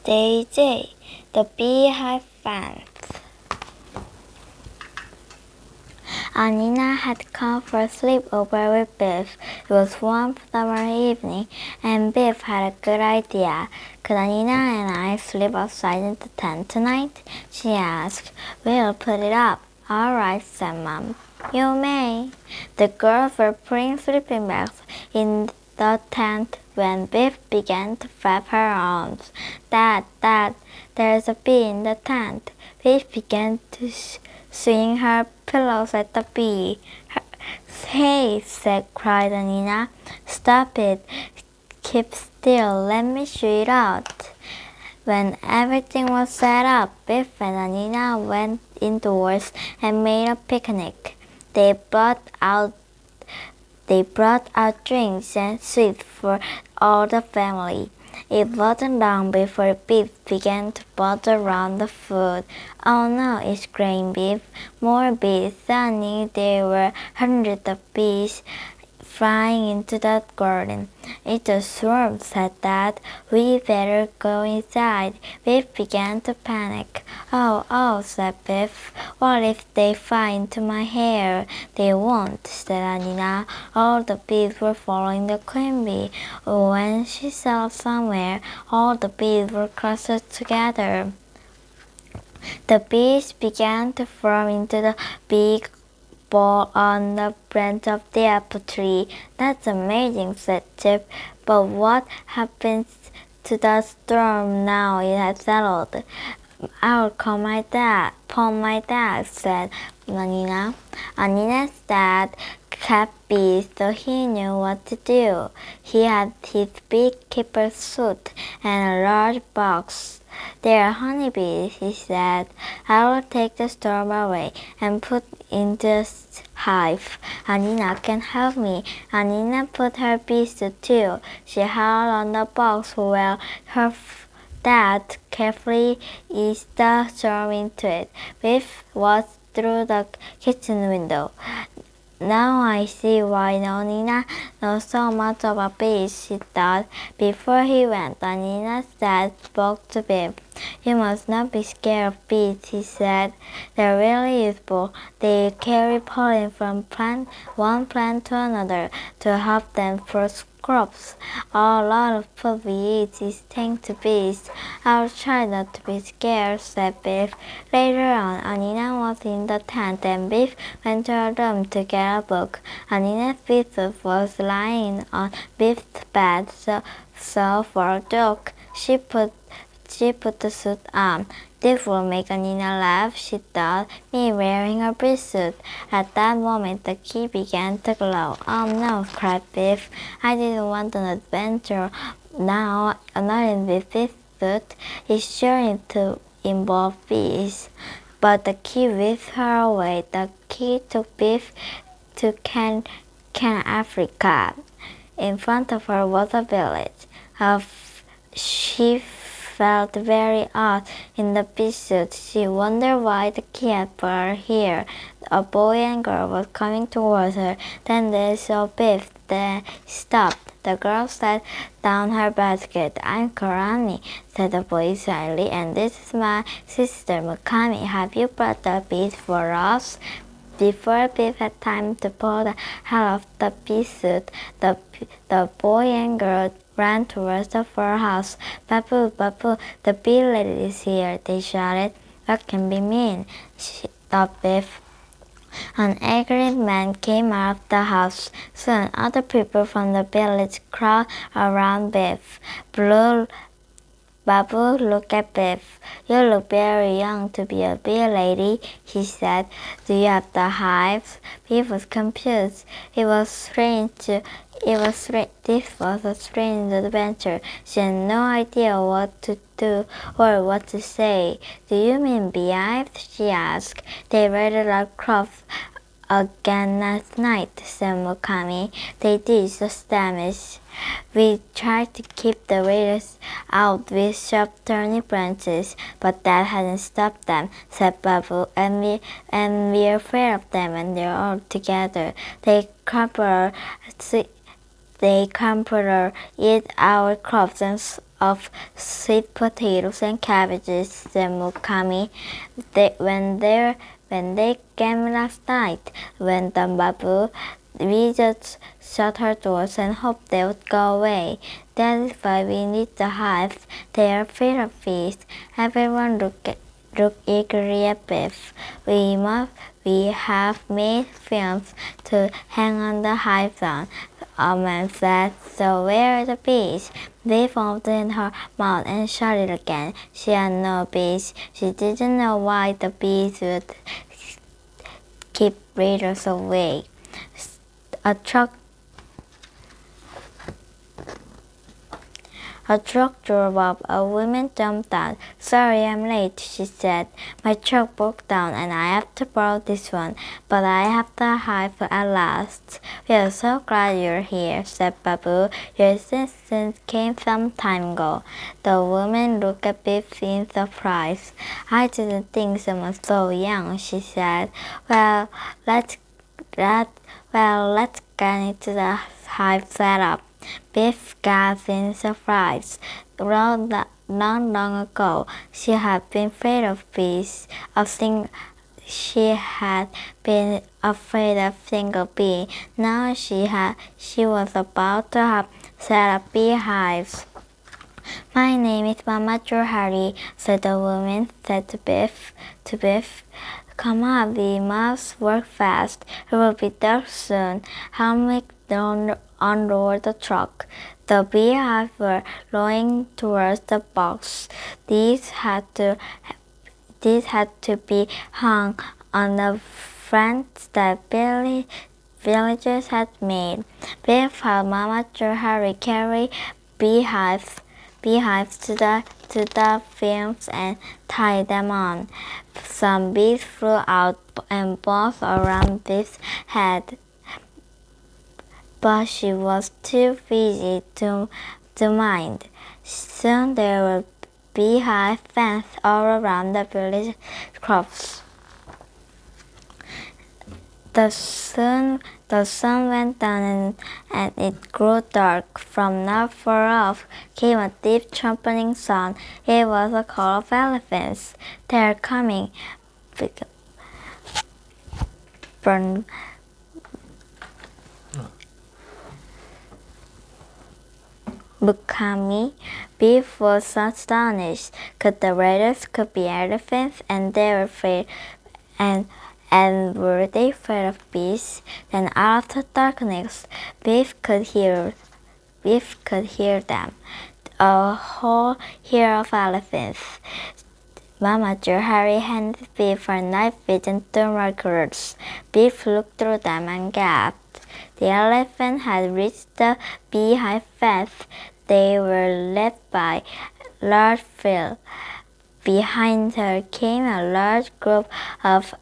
Day the Beehive Fence. Anina had come for a sleepover with Biff. It was one summer evening, and Biff had a good idea. Could Anina and I sleep outside in the tent tonight? She asked. We'll put it up. All right, said Mom. You may. The girls were putting sleeping bags in the tent when Biff began to flap her arms. Dad, there's a bee in the tent. Biff began to swing her pillows at the bee. Hey, cried Anina. Stop it. Keep still. Let me shoot it out. When everything was set up, Biff and Anina went indoors and made a picnic. They brought out drinks and sweets for all the family. It wasn't long before Biff began to buzz around the food. Oh no, exclaimed Biff. More bees. Suddenly there were hundreds of bees flying into the garden. It's a swarm, said Dad. We better go inside. Biff began to panic. Oh, said Biff. What if they fly into my hair? They won't, said Anina. All the bees were following the queen bee. When she settled somewhere, all the bees were clustered together. The bees began to form into the big ball on the branch of the apple tree. That's amazing, said Chip. But what happens to the storm now it has settled? I'll call my dad, said Anina. Anina's dad kept bees, so he knew what to do. He had his beekeeper's suit and a large box. They're honeybees, he said. I will take the storm away and put in this hive. Anina can help me. Anina put her bees to too. She held on the box while her dad carefully eased the storm into it. Biff watched through the kitchen window. Now I see why Anina knows so much about bees, she thought. Before he went, Anina's dad spoke to Biff. You must not be scared of bees, he said. They're really useful. They carry pollen from one plant to another to help them produce crops. A lot of food we eat is thanks to bees. I'll try not to be scared, said Biff. Later on, Anina was in the tent and Biff went to her room to get a book. Anina's pistol was lying on Biff's bed, so for a joke, she put the suit on. This will make Anina laugh, she thought, me wearing a bee suit. At that moment, the key began to glow. Oh no, cried Biff. I didn't want an adventure. Now, not in Biff's suit. It's sure to involve bees. But the key whisked her away. The key took Biff to Can Africa. In front of her was a village. She felt very odd in the bee suit. She wondered why the key had brought her here. A boy and girl was coming towards her. Then they saw Biff. They stopped. The girl set down her basket. I'm Karani, said the boy shyly, and this is my sister Mukami. Have you brought the bees for us? Before Biff had time to pull the hell off the bee suit, the boy and girl ran towards the fur house. Babu, Babu, the bee lady is here, they shouted. What can be mean? thought Biff. An angry man came out of the house. Soon other people from the village crowded around Biff. Babu looked at Biff. You look very young to be a bee lady, he said. Do you have the hives? Biff was confused. This was a strange adventure. She had no idea what to do or what to say. Do you mean beehives? She asked. They raided our crops again last night, said Mukami. They did just damage. We tried to keep the raiders out with sharp turnip branches, but that hasn't stopped them, said Babu, and we're afraid of them when they're all together. They eat our crops and of sweet potatoes and cabbages, said Mukami. When they came last night, went on Babu, we just shut our doors and hoped they would go away. That is why we need the hives. They are afraid of bees. Everyone looked eagerly at Biff. We have made films to hang on the hives on. A man said, so where are the bees? Biff opened her mouth and shut it again. She had no bees. She didn't know why the bees would keep raiders away. A truck drove up. A woman jumped out. Sorry, I'm late, she said. My truck broke down and I have to borrow this one, but I have the hive at last. We are so glad you're here, said Babu. Your assistance came some time ago. The woman looked at Biff in surprise. I didn't think someone so young, she said. Well, let's get into the hive setup. Biff gasped in surprise. Not long ago, she had been afraid of bees. She had been afraid of single bee. Now she was about to set up beehives. My name is Mama Johari, said the woman. Said to Biff. Come on, we must work fast. It will be dark soon. Help me unload the truck. The beehives were rowing towards the box. These had to be hung on the fence that villagers had made. Biff helped Mama Johari carry beehives to the films and tie them on. Some bees flew out and buzzed around Biff's head, but she was too busy to mind. Soon there were beehive fence all around the village crops. The sun went down and it grew dark. From not far off came a deep trumpeting sound. It was a call of elephants. They are coming. Mukami. Biff was astonished. Could the raiders be elephants? And they were afraid. And were they afraid of bees? Then out of the darkness, Biff could hear them. A whole herd of elephants. Mama Johari handed Biff her night vision binoculars. Biff looked through them and gasped. The elephant had reached the beehive fence. They were led by large Phil. Behind her came a large group of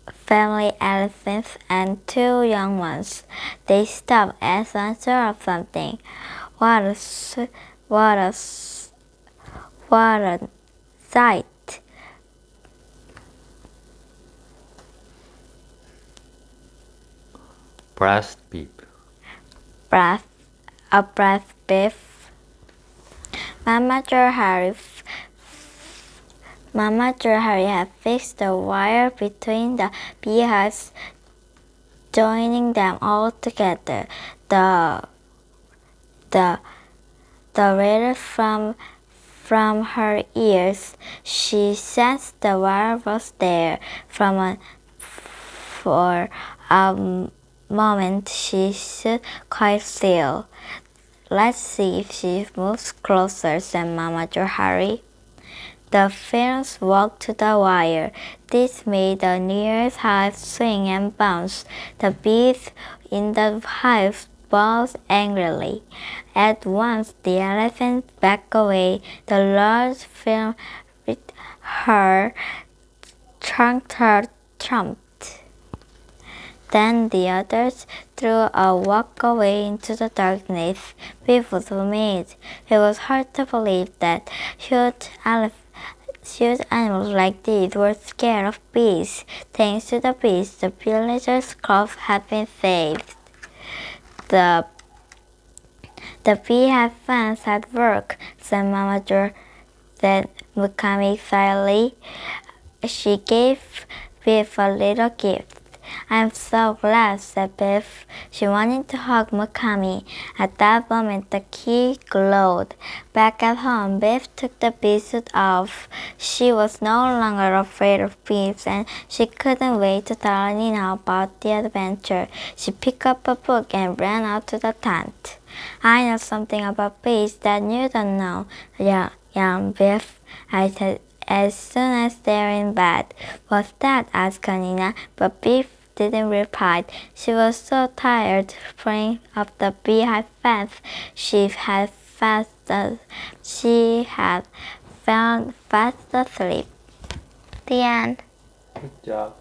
family elephants and two young ones. They stopped as unsure of something. What a sight! Breast beef. A breast beef. Mama Johari had fixed the wire between the beehives, joining them all together. The radius from her ears, she sensed the wire was there. For a moment she stood quite still. Let's see if she moves closer, said Mama Johari. The ferns walked to the wire. This made the nearest hive swing and bounce. The bees in the hive buzzed angrily. At once the elephant backed away. The large fern with her trumped. Then the others threw a walk away into the darkness. Biff was amazed. It was hard to believe that huge animals like these were scared of bees. Thanks to the bees, the villagers' crops had been saved. The beehive fence had worked, said Mama Joe, said Mukami excitedly. She gave Biff a little gift. I'm so glad, said Biff. She wanted to hug Mukami. At that moment, the key glowed. Back at home, Biff took the bee suit off. She was no longer afraid of bees, and she couldn't wait to tell Nina about the adventure. She picked up a book and ran out to the tent. I know something about bees that you don't know, young Biff, I said as soon as they're in bed. What's that? asked Nina, but Biff didn't reply. She was so tired pulling up the beehive fence. She had found fast asleep. The end. Good job.